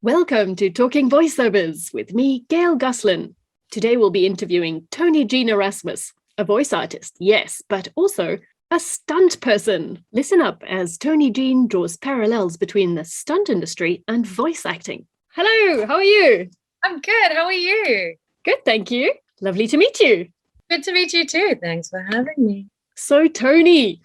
Welcome to Talking Voiceovers with me, Gail Guslin. Today we'll be interviewing Toni Jean Erasmus, a voice artist, yes, but also a stunt person. Listen up as Toni Jean draws parallels between the stunt industry and voice acting. Hello, how are you? I'm good. How are you? Good, thank you. Lovely to meet you. Good to meet you too. Thanks for having me. So, Toni,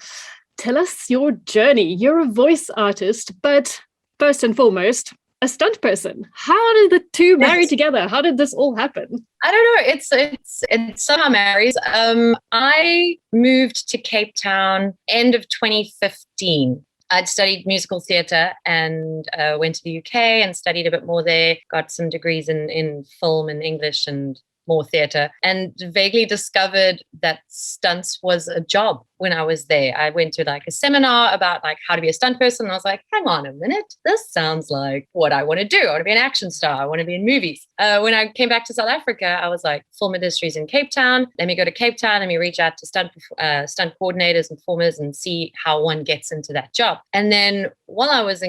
tell us your journey. You're a voice artist, but first and foremost, a stunt person. How did the two marry together? How did this all happen? I don't know. It's somehow marries. I moved to Cape Town end of 2015. I'd studied musical theatre and went to the UK and studied a bit more there. Got some degrees in film and English and more theatre, and vaguely discovered that stunts was a job when I was there. I went to like a seminar about like how to be a stunt person. And I was like, hang on a minute, this sounds like what I want to do. I want to be an action star. I want to be in movies. When I came back to South Africa, I was like, film industry's in Cape Town. Let me go to Cape Town. Let me reach out to stunt coordinators and performers and see how one gets into that job. And then while I was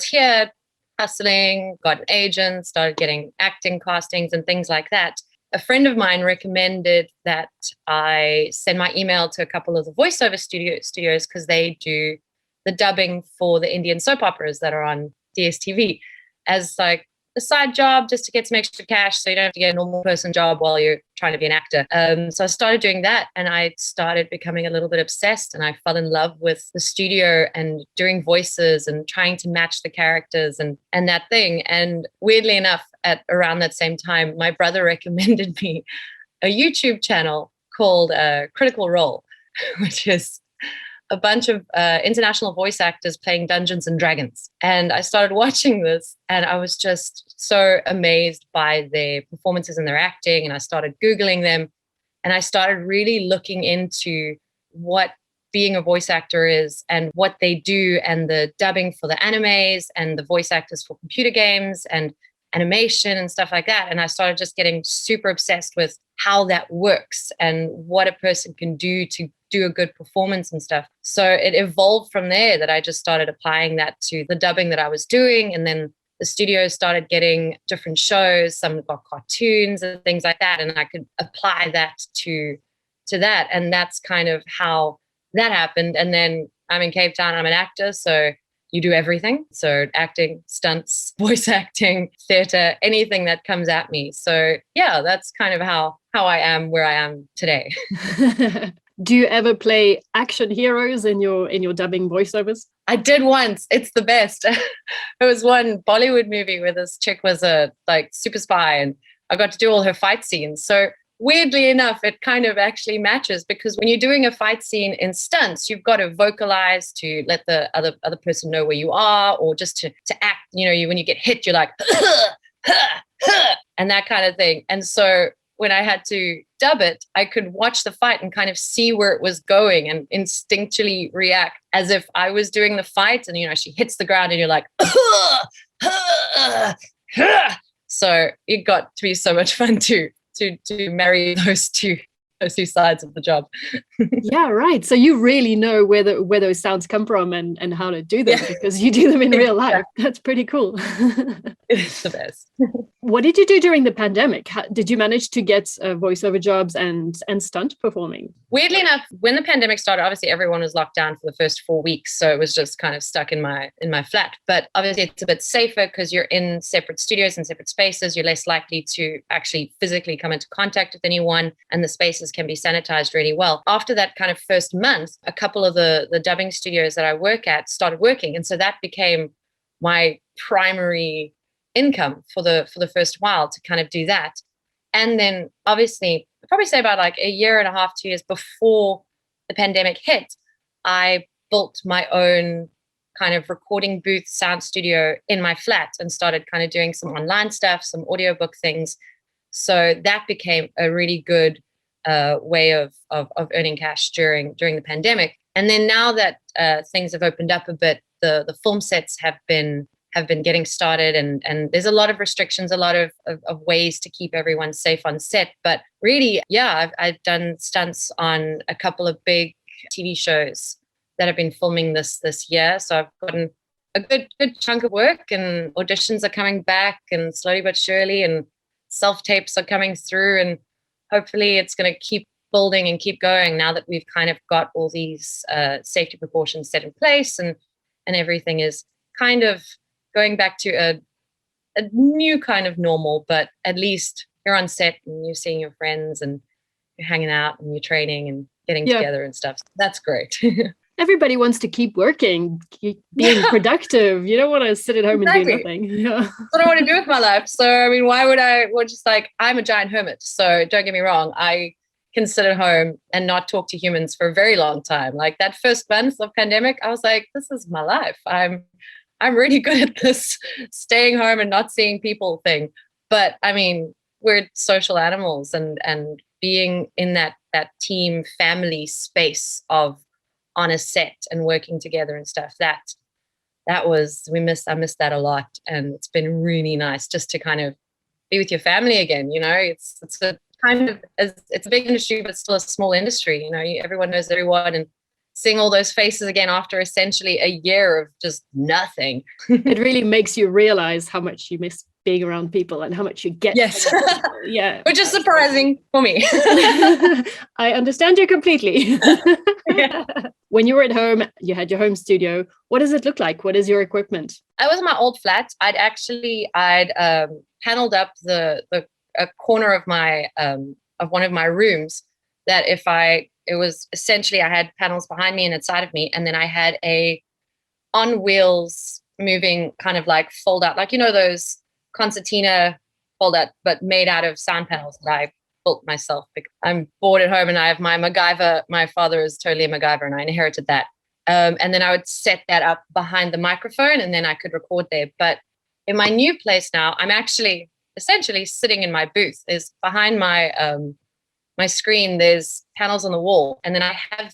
here hustling, got an agent, started getting acting castings and things like that, a friend of mine recommended that I send my email to a couple of the voiceover studios because they do the dubbing for the Indian soap operas that are on DSTV as like a side job just to get some extra cash so you don't have to get a normal person job while you're trying to be an actor. So I started doing that and I started becoming a little bit obsessed and I fell in love with the studio and doing voices and trying to match the characters and that thing. And weirdly enough, at around that same time, my brother recommended me a YouTube channel called Critical Role, which is a bunch of international voice actors playing Dungeons and Dragons. And I started watching this and I was just so amazed by their performances and their acting. And I started Googling them and I started really looking into what being a voice actor is and what they do and the dubbing for the animes and the voice actors for computer games and animation and stuff like that. And I started just getting super obsessed with how that works and what a person can do to do a good performance and stuff. So it evolved from there that I just started applying that to the dubbing that I was doing. And then the studio started getting different shows, some got cartoons and things like that. And I could apply that to that. And that's kind of how that happened. And then I'm in Cape Town, I'm an actor. So you do everything. So acting, stunts, voice acting, theater, anything that comes at me. So yeah, that's kind of how I am where I am today. Do you ever play action heroes in your dubbing voiceovers? I did once. It's the best. It was one Bollywood movie where this chick was a like super spy and I got to do all her fight scenes. So weirdly enough, it kind of actually matches because when you're doing a fight scene in stunts, you've got to vocalize to let the other person know where you are or just to act, when you get hit, you're like, and that kind of thing. And so when I had to dub it, I could watch the fight and kind of see where it was going and instinctually react as if I was doing the fight. And, she hits the ground and you're like, so it got to be so much fun to marry those two sides of the job. Yeah, right. So you really know where those sounds come from and how to do them because you do them in real life. That's pretty cool. It's the best. What did you do during the pandemic? Did you manage to get voiceover jobs and stunt performing? Weirdly enough, when the pandemic started, obviously everyone was locked down for the first 4 weeks. So it was just kind of stuck in my flat. But obviously it's a bit safer because you're in separate studios and separate spaces. You're less likely to actually physically come into contact with anyone and the spaces can be sanitized really well. After that kind of first month, a couple of the dubbing studios that I work at started working. And so that became my primary income for the first while to kind of do that. And then obviously, I'd probably say about like a year and a half, 2 years before the pandemic hit, I built my own kind of recording booth sound studio in my flat and started kind of doing some online stuff, some audiobook things. So that became a really good way of earning cash during the pandemic. And then now that things have opened up a bit, the film sets have been getting started and there's a lot of restrictions, a lot of ways to keep everyone safe on set. But really, yeah, I've done stunts on a couple of big TV shows that have been filming this year. So I've gotten a good chunk of work, and auditions are coming back, and slowly but surely, and self-tapes are coming through, and hopefully it's going to keep building and keep going now that we've kind of got all these safety precautions set in place, and everything is kind of going back to a new kind of normal. But at least you're on set and you're seeing your friends and you're hanging out and you're training and getting together and stuff. So that's great. Everybody wants to keep working, being productive. You don't want to sit at home and do nothing. Yeah. That's what I want to do with my life. So, I mean, why would I? Well, just like, I'm a giant hermit. So don't get me wrong. I can sit at home and not talk to humans for a very long time. Like that first month of pandemic, I was like, this is my life. I'm really good at this staying home and not seeing people thing. But I mean, we're social animals, and being in that team family space of on a set and working together and stuff, I missed that a lot. And it's been really nice just to kind of be with your family again. You know, it's a kind of, it's a big industry, but still a small industry. You know, everyone knows everyone, and seeing all those faces again after essentially a year of just nothing. It really makes you realize how much you miss being around people and how much you get. Yes. Yeah. Which is surprising for me. I understand you completely. Yeah. When you were at home, you had your home studio. What does it look like? What is your equipment? I was in my old flat. I'd paneled up a corner of my of one of my rooms, that it was essentially, I had panels behind me and inside of me, and then I had a on wheels moving kind of like fold out, like, you know, those concertina fold out, but made out of sound panels that I built myself. I'm bored at home and I have my MacGyver. My father is totally a MacGyver and I inherited that. And then I would set that up behind the microphone and then I could record there. But in my new place now, I'm actually essentially sitting in my booth. There's behind my my screen, there's panels on the wall. And then I have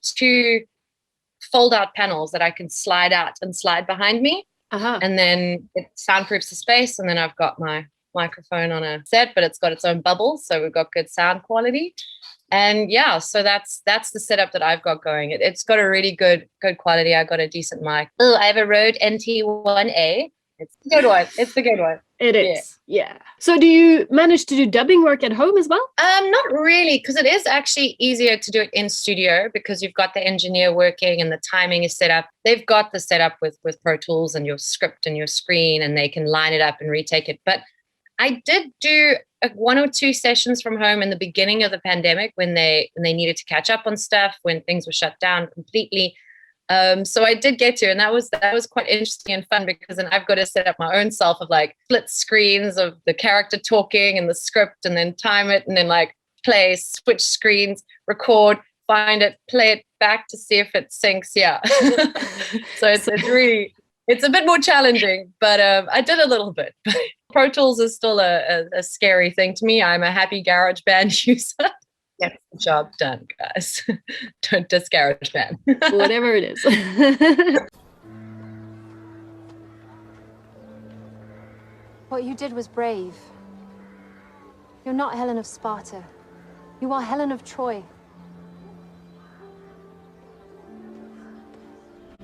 two fold out panels that I can slide out and slide behind me. And then it soundproofs the space. And then I've got my microphone on a set, but it's got its own bubbles. So we've got good sound quality. And yeah, so that's the setup that I've got going. It's got a really good quality. I got a decent mic. Oh, I have a Rode NT1A. It's a good one. It's a good one. It is. Yeah. So do you manage to do dubbing work at home as well? Not really, because it is actually easier to do it in studio because you've got the engineer working and the timing is set up. They've got the setup with Pro Tools and your script and your screen, and they can line it up and retake it. But I did do 1 or 2 sessions from home in the beginning of the pandemic when they needed to catch up on stuff, when things were shut down completely. So I did get to, and that was quite interesting and fun, because then I've got to set up my own self of like split screens of the character talking and the script, and then time it, and then like play, switch screens, record, find it, play it back to see if it syncs. Yeah. So it's a bit more challenging, but I did a little bit. Pro Tools is still a scary thing to me. I'm a happy GarageBand user. Get the job done, guys. Don't discourage them. Whatever it is. What you did was brave. You're not Helen of Sparta. You are Helen of Troy.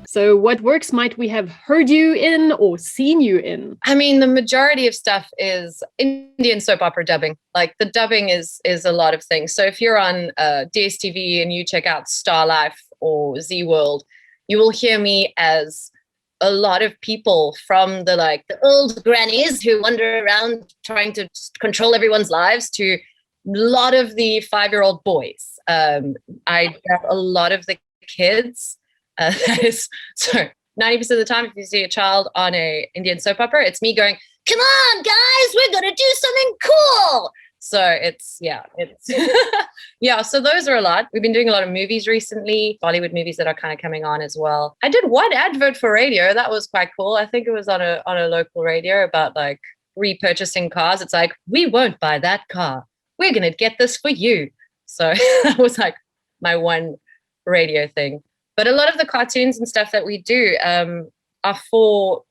So what works might we have heard you in or seen you in? I mean, the majority of stuff is Indian soap opera dubbing. Like the dubbing is a lot of things. So if you're on DSTV and you check out Star Life or Z World, you will hear me as a lot of people from the old grannies who wander around trying to control everyone's lives to a lot of the 5-year-old boys. I have a lot of the kids. That is, so 90% of the time, if you see a child on a Indian soap opera, it's me going, "Come on, guys, we're gonna do something cool." So it's yeah. So those are a lot. We've been doing a lot of movies recently, Bollywood movies that are kind of coming on as well. I did one advert for radio that was quite cool. I think it was on a local radio about like repurchasing cars. It's like, we won't buy that car. We're gonna get this for you. So that was like my one radio thing. But a lot of the cartoons and stuff that we do are for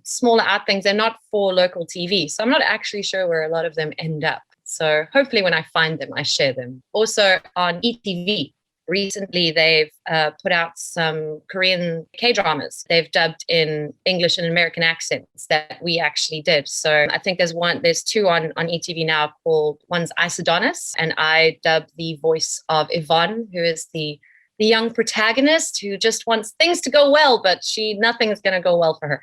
smaller out things. They're not for local TV. So I'm not actually sure where a lot of them end up. So hopefully when I find them, I share them. Also on ETV, recently they've put out some Korean K-dramas. They've dubbed in English and American accents that we actually did. So I think there's two on ETV now called, one's Isodonis, and I dubbed the voice of Yvonne, who is the young protagonist who just wants things to go well, but nothing is going to go well for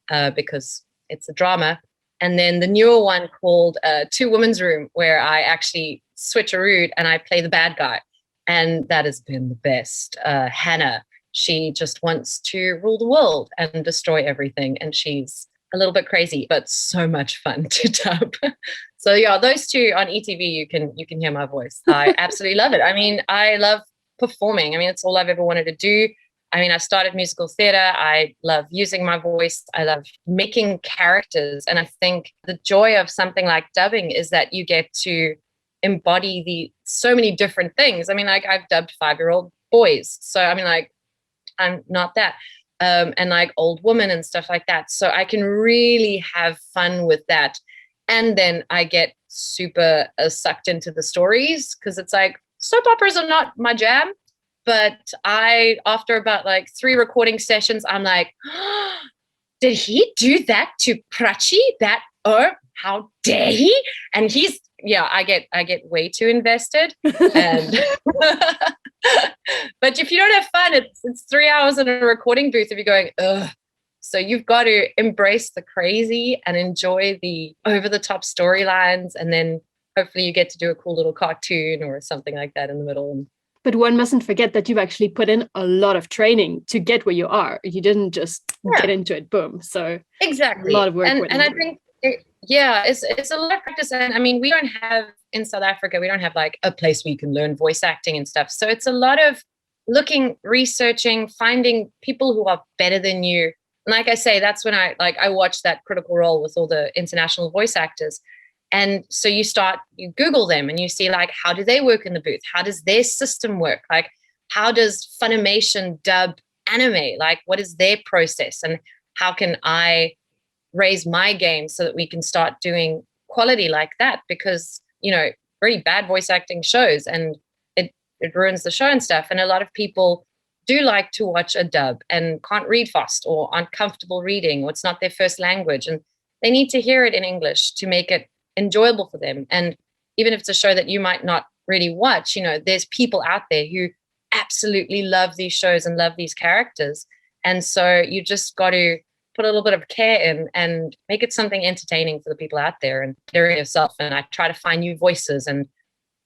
her because it's a drama. And then the newer one called Two Women's Room, where I actually switcherooed and I play the bad guy. And that has been the best. Hannah, she just wants to rule the world and destroy everything. And she's a little bit crazy, but so much fun to dub. So yeah, those two on ETV, you can hear my voice. I absolutely love it. I mean, I love performing. I mean, it's all I've ever wanted to do. I mean, I started musical theater. I love using my voice. I love making characters. And I think the joy of something like dubbing is that you get to embody so many different things. I mean, like I've dubbed 5-year-old boys. So I mean, like I'm not that. And like old women and stuff like that. So I can really have fun with that. And then I get super sucked into the stories because it's like soap operas are not my jam. But after about like 3 recording sessions, I'm like, oh, did he do that to Prachi? How dare he? And I get way too invested. And but if you don't have fun, it's 3 hours in a recording booth if you're going, ugh. So you've got to embrace the crazy and enjoy the over-the-top storylines. And then hopefully you get to do a cool little cartoon or something like that in the middle. But one mustn't forget that you've actually put in a lot of training to get where you are. You didn't just get into it, boom. So exactly, a lot of work. And I think, it's a lot of practice. And I mean, we don't have in South Africa, we don't have like a place where you can learn voice acting and stuff. So it's a lot of looking, researching, finding people who are better than you. And like I say, that's when I watched that Critical Role with all the international voice actors. And so you Google them and you see like, how do they work in the booth? How does their system work? Like, how does Funimation dub anime? Like, what is their process? And how can I raise my game so that we can start doing quality like that? Because, really bad voice acting shows and it ruins the show and stuff. And a lot of people do like to watch a dub and can't read fast or aren't comfortable reading, or it's not their first language. And they need to hear it in English to make it enjoyable for them. And even if it's a show that you might not really watch, there's people out there who absolutely love these shows and love these characters. And so you just got to put a little bit of care in and make it something entertaining for the people out there and better yourself. And I try to find new voices and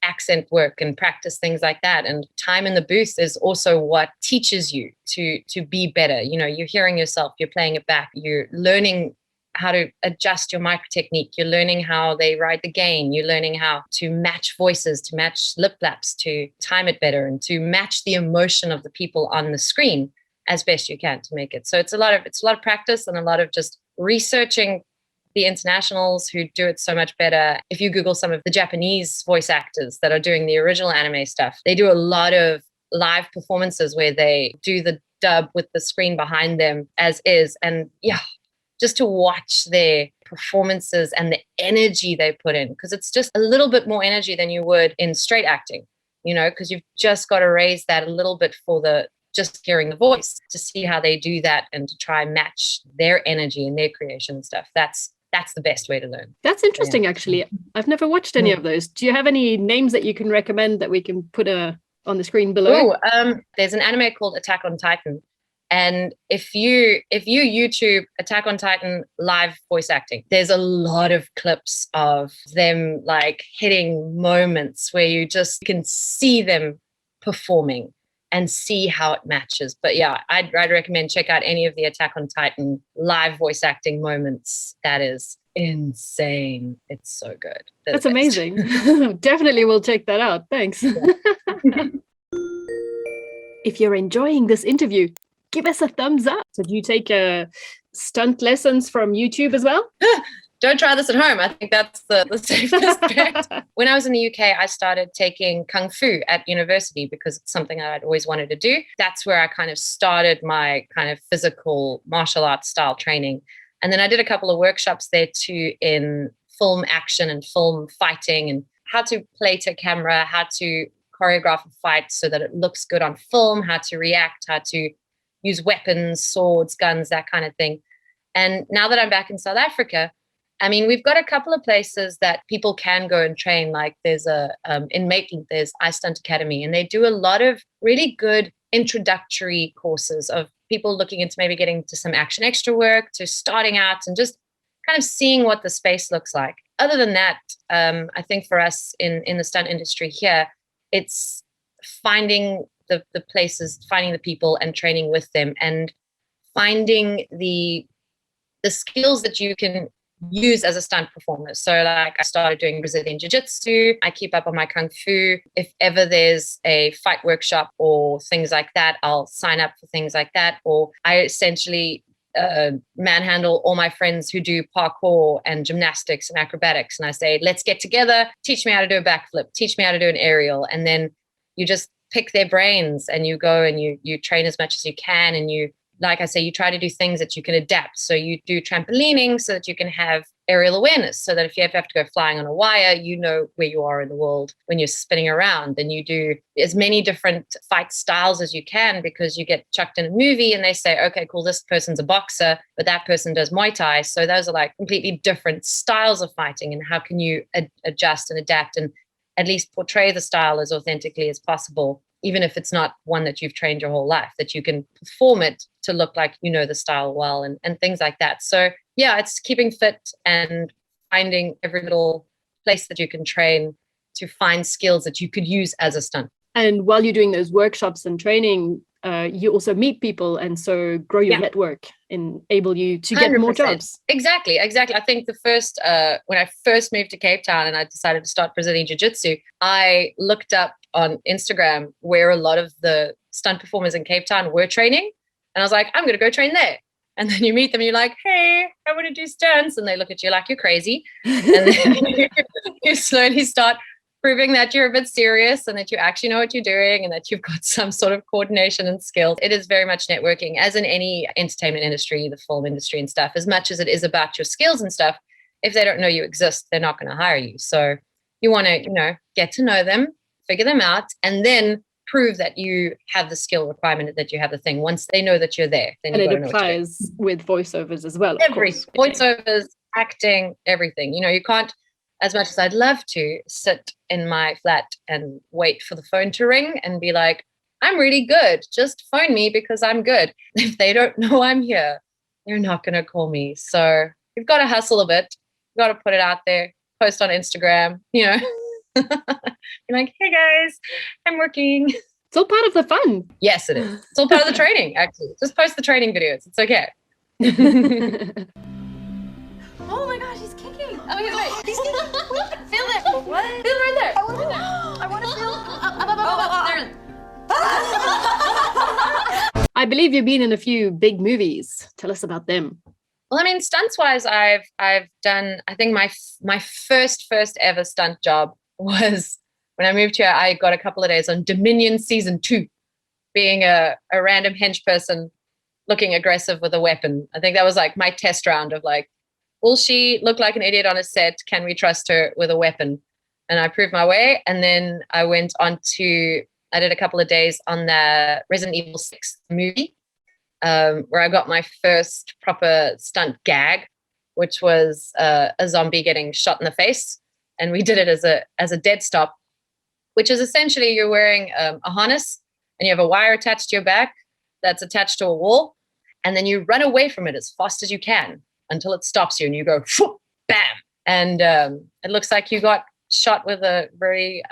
accent work and practice things like that. And time in the booth is also what teaches you to be better. You're hearing yourself, you're playing it back, you're learning how to adjust your micro technique. You're learning how they write the game. You're learning how to match voices, to match lip flaps, to time it better, and to match the emotion of the people on the screen as best you can to make it. So it's a lot of practice and a lot of just researching the internationals who do it so much better. If you Google some of the Japanese voice actors that are doing the original anime stuff, they do a lot of live performances where they do the dub with the screen behind them as is. And just to watch their performances and the energy they put in, because it's just a little bit more energy than you would in straight acting, because you've just got to raise that a little bit for just hearing the voice to see how they do that and to try and match their energy and their creation and stuff. That's the best way to learn. That's interesting, actually. I've never watched any of those. Do you have any names that you can recommend that we can put on the screen below? There's an anime called Attack on Titan. And if you YouTube Attack on Titan live voice acting, there's a lot of clips of them like hitting moments where you just can see them performing and see how it matches. But I'd recommend check out any of the Attack on Titan live voice acting moments. That is insane. It's so good. That's amazing. Definitely will check that out. Thanks. Yeah. If you're enjoying this interview, give us a thumbs up. So do you take stunt lessons from YouTube as well? Don't try this at home. I think that's the safest bet. When I was in the UK, I started taking Kung Fu at university because it's something I'd always wanted to do. That's where I kind of started my kind of physical martial arts style training. And then I did a couple of workshops there too in film action and film fighting and how to play to camera, how to choreograph a fight so that it looks good on film, how to react, how to use weapons, swords, guns, that kind of thing. And now that I'm back in South Africa, I mean, we've got a couple of places that people can go and train. Like there's in Maitland, there's iStunt Academy, and they do a lot of really good introductory courses of people looking into maybe getting to some action extra work, to starting out and just kind of seeing what the space looks like. Other than that, I think for us in the stunt industry here, it's finding the places, finding the people and training with them, and finding the skills that you can use as a stunt performer. So like I started doing Brazilian Jiu-Jitsu. I keep up on my Kung Fu. If ever there's a fight workshop or things like that, I'll sign up for things like that. Or I essentially manhandle all my friends who do parkour and gymnastics and acrobatics. And I say, let's get together, teach me how to do a backflip, teach me how to do an aerial. And then you just pick their brains and you go and you train as much as you can. And you, like I say, you try to do things that you can adapt. So you do trampolining so that you can have aerial awareness, so that if you have to go flying on a wire, you know where you are in the world when you're spinning around. Then you do as many different fight styles as you can, because you get chucked in a movie and they say, okay, cool, this person's a boxer, but that person does Muay Thai. So those are like completely different styles of fighting. And how can you adjust and adapt and at least portray the style as authentically as possible, even if it's not one that you've trained your whole life, that you can perform it to look like you know the style well, and things like that. So yeah, it's keeping fit and finding every little place that you can train to find skills that you could use as a stunt. And while you're doing those workshops and training, you also meet people, and so grow your network, enable you to get 100%. More jobs. Exactly. I think the first, when I first moved to Cape Town and I decided to start Brazilian Jiu-Jitsu, I looked up on Instagram where a lot of the stunt performers in Cape Town were training. And I was like, I'm going to go train there. And then you meet them and you're like, hey, I want to do stunts. And they look at you like you're crazy. And then you slowly start proving that you're a bit serious and that you actually know what you're doing and that you've got some sort of coordination and skills. It is very much networking, as in any entertainment industry, the film industry and stuff. As much as it is about your skills and stuff, if they don't know you exist, they're not going to hire you. So you want to, get to know them, figure them out, and then prove that you have the skill requirement, that you have the thing. Once they know that you're there, then it applies with voiceovers as well. Voiceovers, acting, everything. You can't, as much as I'd love to, sit in my flat and wait for the phone to ring and be like, I'm really good, just phone me because I'm good. If they don't know I'm here, they're not going to call me. So you've got to hustle a bit. You've got to put it out there, post on Instagram, You're like, hey guys, I'm working. It's all part of the fun. Yes, it is. It's all part of the training, actually. Just post the training videos. It's okay. Oh my gosh, he's kicking. Oh, wait. He's kicking. Feel it. What? Feel it right there. I want to feel. There. I believe you've been in a few big movies. Tell us about them. Well, I mean, stunts wise, I've done, I think my first ever stunt job was when I moved here. I got a couple of days on Dominion season 2, being a random hench person looking aggressive with a weapon. I think that was like my test round of like, will she look like an idiot on a set? Can we trust her with a weapon? And I proved my way. And then I went on to, I did a couple of days on the Resident Evil 6 movie, where I got my first proper stunt gag, which was a zombie getting shot in the face. And we did it as a dead stop, which is essentially you're wearing a harness and you have a wire attached to your back that's attached to a wall. And then you run away from it as fast as you can until it stops you and you go, bam. And it looks like you got shot with a very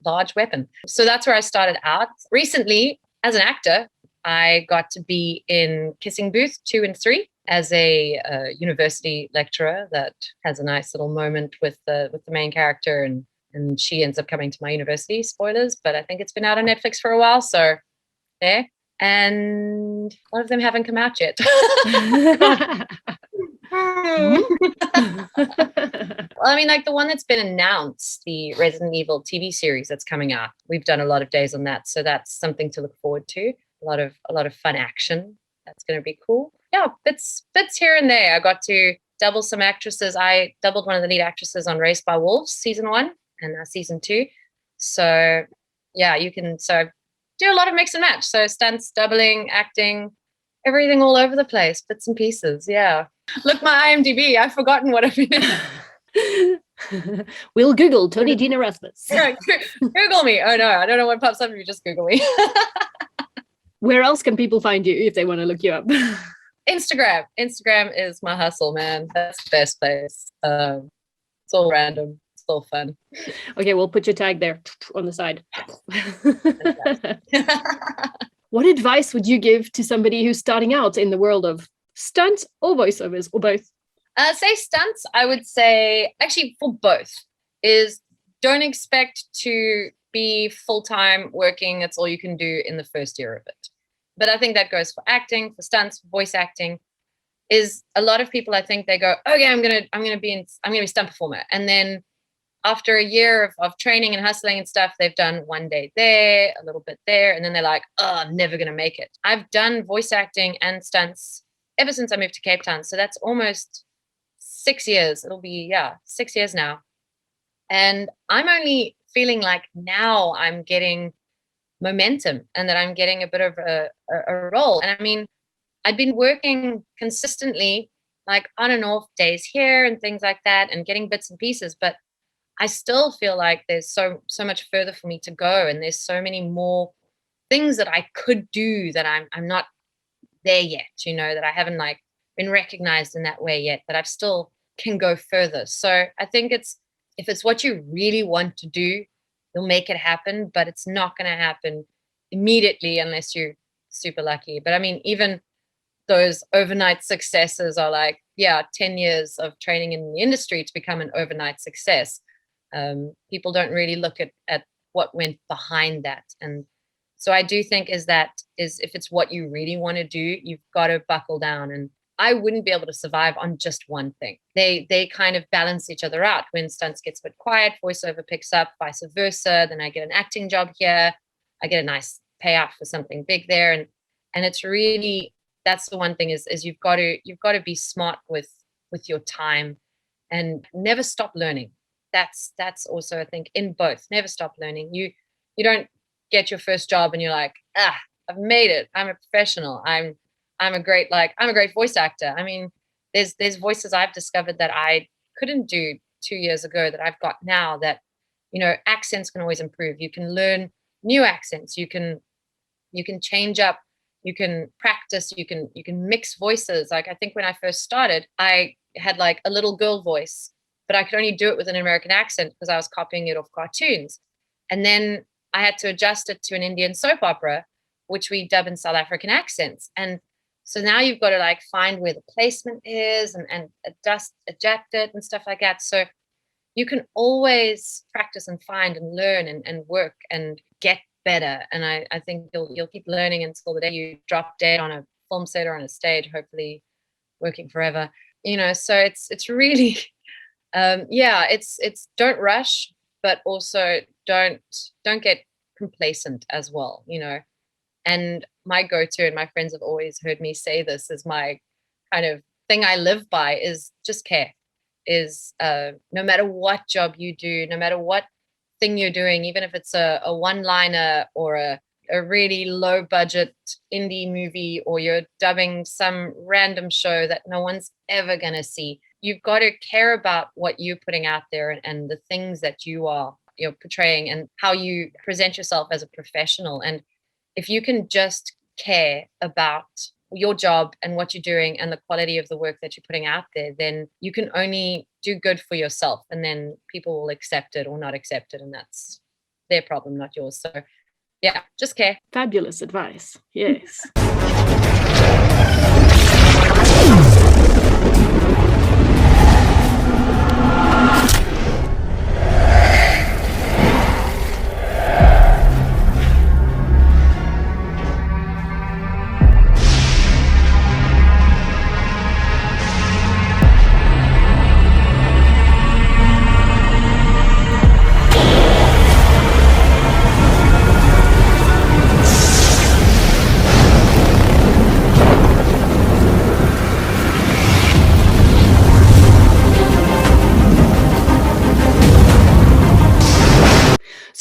large weapon. So that's where I started out. Recently, as an actor, I got to be in Kissing Booth 2 and 3 as a university lecturer that has a nice little moment with the main character, and she ends up coming to my university. Spoilers, but I think it's been out on Netflix for a while, so there. And a lot of them haven't come out yet. Well, I mean, like the one that's been announced, the Resident Evil TV series that's coming out. We've done a lot of days on that, so that's something to look forward to. A lot of fun action. That's going to be cool. Yeah, bits here and there. I got to double some actresses. I doubled one of the lead actresses on Raised by Wolves season 1 and season 2. So yeah, you can do a lot of mix and match. So stunts, doubling, acting, everything all over the place, bits and pieces. Yeah. Look, my IMDb, I've forgotten what I've been. We'll Google Toni Jean Erasmus. Google me. Oh no, I don't know what pops up if you just Google me. Where else can people find you if they want to look you up? Instagram. Instagram is my hustle, man. That's the best place. It's all random. It's all fun. Okay, we'll put your tag there on the side. What advice would you give to somebody who's starting out in the world of stunts or voiceovers or both? Say stunts, I would say, actually for both, is don't expect to be full-time working. That's all you can do in the first year of it. But I think that goes for acting, for stunts, for voice acting. Is a lot of people, I think they go, okay, I'm gonna be a stunt performer, and then after a year of training and hustling and stuff, they've done one day there, a little bit there, and then they're like, oh, I'm never gonna make it. I've done voice acting and stunts ever since I moved to Cape Town, so that's almost 6 years. It'll be 6 years now, and I'm only feeling like now I'm getting momentum and that I'm getting a bit of a role. And I mean, I'd been working consistently, like on and off days here and things like that, and getting bits and pieces, but I still feel like there's so much further for me to go, and there's so many more things that I could do that I'm not there yet, that I haven't like been recognized in that way yet, that I've still can go further. So I think if it's what you really want to do, you'll make it happen, but it's not going to happen immediately unless you're super lucky. But I mean, even those overnight successes are like, 10 years of training in the industry to become an overnight success. People don't really look at what went behind that. And so I do think is if it's what you really want to do, you've got to buckle down. And I wouldn't be able to survive on just one thing. They kind of balance each other out. When stunts gets a bit quiet, voiceover picks up, vice versa. Then I get an acting job here. I get a nice payout for something big there. And it's really, that's the one thing is you've got to be smart with your time and never stop learning. That's also, I think, in both. Never stop learning. You don't get your first job and you're like, I've made it. I'm a professional. I'm a great voice actor. I mean, there's voices I've discovered that I couldn't do 2 years ago that I've got now, that, accents can always improve. You can learn new accents. You can change up, you can practice, you can mix voices. Like, I think when I first started, I had like a little girl voice, but I could only do it with an American accent because I was copying it off cartoons. And then I had to adjust it to an Indian soap opera, which we dub in South African accents. And so now you've got to like find where the placement is and adjust it and stuff like that. So you can always practice and find and learn and work and get better. And I think you'll keep learning until the day you drop dead on a film set or on a stage, hopefully working forever. So it's really, it's don't rush, but also don't get complacent as well, And my go-to, and my friends have always heard me say this, is my kind of thing I live by, is just care. Is no matter what job you do, no matter what thing you're doing, even if it's a one-liner or a really low-budget indie movie, or you're dubbing some random show that no one's ever going to see, you've got to care about what you're putting out there and the things that you're portraying and how you present yourself as a professional. And if you can just care about your job and what you're doing and the quality of the work that you're putting out there, then you can only do good for yourself, and then people will accept it or not accept it, and that's their problem, not yours. So just care. Fabulous advice. Yes.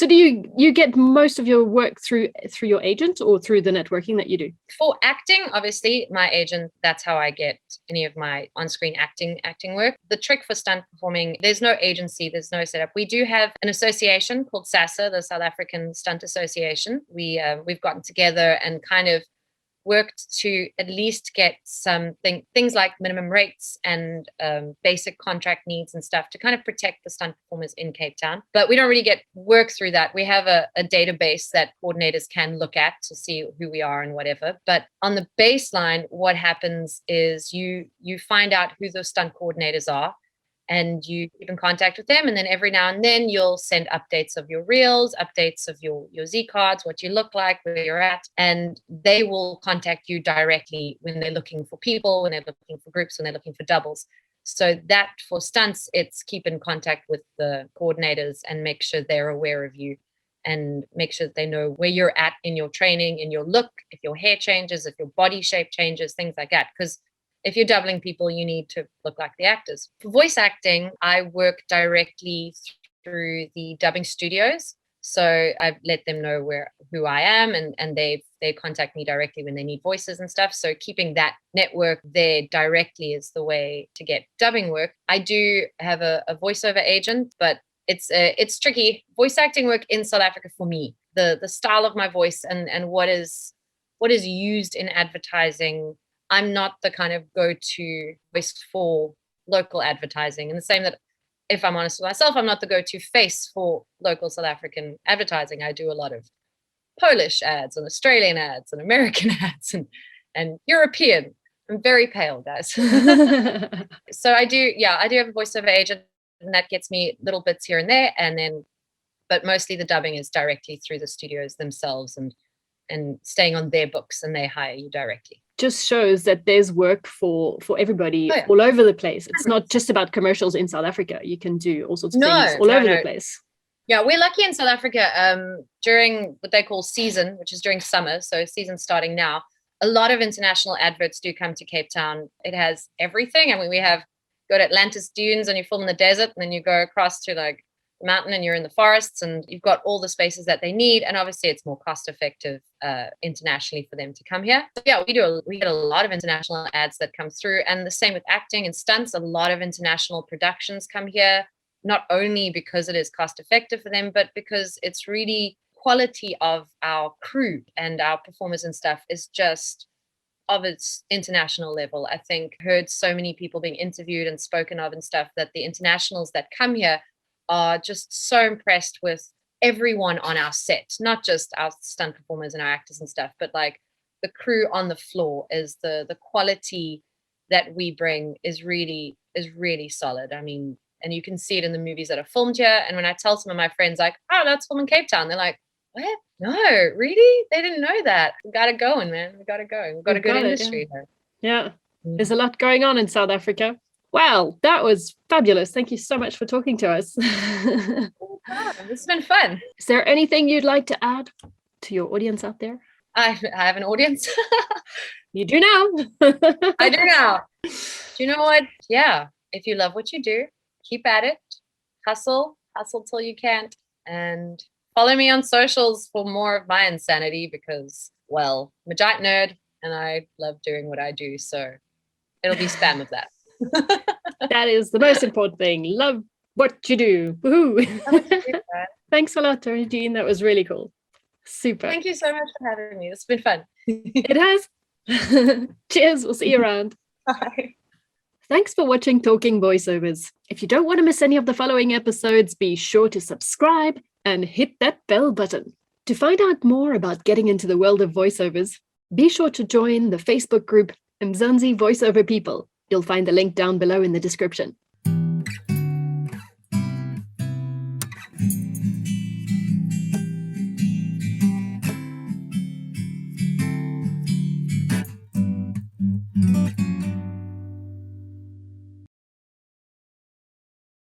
So do you get most of your work through your agent or through the networking that you do? For acting, obviously, my agent, that's how I get any of my on-screen acting work. The trick for stunt performing, there's no agency, there's no setup. We do have an association called SASA, the South African Stunt Association. We've gotten together and kind of worked to at least get things like minimum rates and basic contract needs and stuff to kind of protect the stunt performers in Cape Town. But we don't really get work through that. We have a database that coordinators can look at to see who we are and whatever. But on the baseline, what happens is you find out who those stunt coordinators are, and you keep in contact with them. And then every now and then you'll send updates of your reels, updates of your Z cards, what you look like, where you're at. And they will contact you directly when they're looking for people, when they're looking for groups, when they're looking for doubles. So that for stunts, it's keep in contact with the coordinators and make sure they're aware of you and make sure that they know where you're at in your training, in your look, if your hair changes, if your body shape changes, things like that. Because if you're doubling people, you need to look like the actors. For voice acting, I work directly through the dubbing studios. So I've let them know who I am, and they contact me directly when they need voices and stuff. So keeping that network there directly is the way to get dubbing work. I do have a voiceover agent, but it's tricky. Voice acting work in South Africa for me, the style of my voice and what is used in advertising. I'm not the kind of go-to voice for local advertising. And the same that, if I'm honest with myself, I'm not the go-to face for local South African advertising. I do a lot of Polish ads and Australian ads and American ads and European. I'm very pale, guys. So I do have a voiceover agent, and that gets me little bits here and there. But mostly the dubbing is directly through the studios themselves and staying on their books, and they hire you directly. Just shows that there's work for everybody all over the place. It's not just about commercials in South Africa. You can do all sorts of things all over the place. Yeah, we're lucky in South Africa during what they call season, which is during summer. So season's starting now. A lot of international adverts do come to Cape Town. It has everything. I mean, go to Atlantis Dunes and you film in the desert, and then you go across to like the mountain and you're in the forests, and you've got all the spaces that they need. And obviously it's more cost effective internationally for them to come here. So yeah, we get a lot of international ads that come through, and the same with acting and stunts. A lot of international productions come here, not only because it is cost effective for them, but because it's really quality of our crew and our performers and stuff is just of its international level. I think heard so many people being interviewed and spoken of and stuff that the internationals that come here are just so impressed with everyone on our set, not just our stunt performers and our actors and stuff, but like the crew on the floor. Is the quality that we bring is really solid. I mean, and you can see it in the movies that are filmed here. And when I tell some of my friends like, oh, that's filmed in Cape Town, they're like, what? No, really? They didn't know that. We got it going, man. We got it going. We've got a good industry here. Yeah. There's a lot going on in South Africa. Wow, that was fabulous. Thank you so much for talking to us. It's been fun. Is there anything you'd like to add to your audience out there? I have an audience. You do now. I do now. Do you know what? Yeah. If you love what you do, keep at it. Hustle till you can't. And follow me on socials for more of my insanity because, well, I'm a giant nerd and I love doing what I do. So it'll be spam of that. That is the most important thing. Love what you do. Woohoo. Thanks a lot, Toni Jean. That was really cool. Super. Thank you so much for having me. It's been fun. It has. Cheers. We'll see you around. Bye. Thanks for watching Talking Voiceovers. If you don't want to miss any of the following episodes, be sure to subscribe and hit that bell button. To find out more about getting into the world of voiceovers, be sure to join the Facebook group Mzansi Voiceover People. You'll find the link down below in the description.